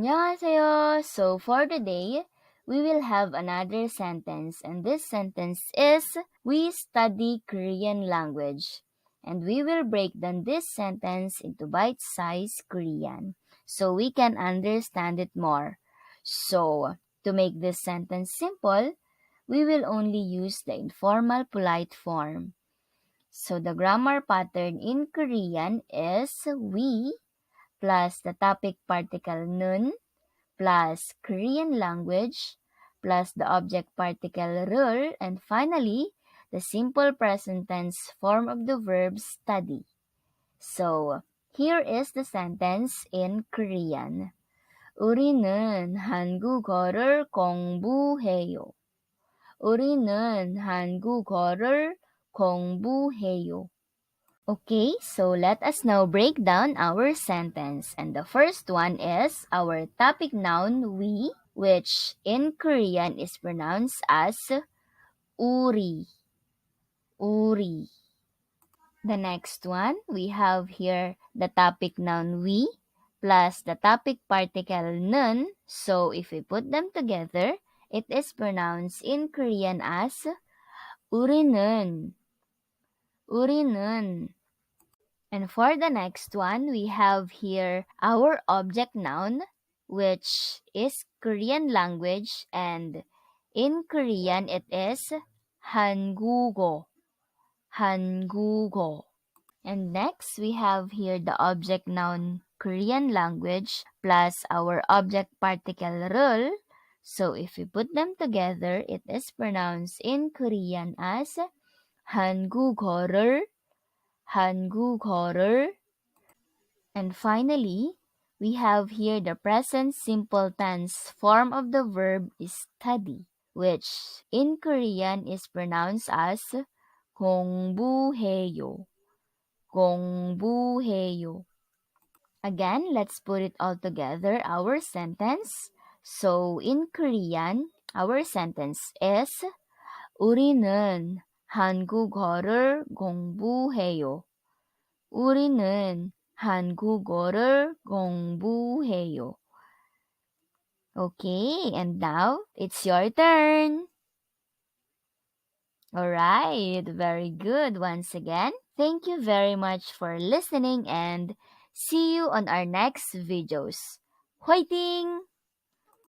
안녕하세요. So for today, we will have another sentence, and this sentence is, we study Korean language. And we will break down this sentence into bite-sized Korean so we can understand it more. So, to make this sentence simple, we will only use the informal polite form. So the grammar pattern in Korean is we plus the topic particle nun plus Korean language plus the object particle rule, and finally the simple present tense form of the verb study. So here is the sentence in Korean. 우리는 한국어를 공부해요. 우리는 한국어를 공부해요. Okay, so let us now break down our sentence. And the first one is our topic noun we, which in Korean is pronounced as uri. Uri. The next one, we have here the topic noun we plus the topic particle nun. So if we put them together, it is pronounced in Korean as 우리는. 우리는. And for the next one, we have here our object noun, which is Korean language, and in Korean it is 한국어. 한국어. And next, we have here the object noun Korean language plus our object particle rule. So if we put them together, it is pronounced in Korean as 한국어를. 한국어를. And finally, we have here the present simple tense form of the verb study, which in Korean is pronounced as 공부해요. 공부해요. Again, let's put it all together, our sentence. So in Korean, our sentence is 우리는 한국어를 공부해요. 우리는 한국어를 공부해요. Okay, and now it's your turn. Alright, very good once again. Thank you very much for listening and see you on our next videos. 화이팅!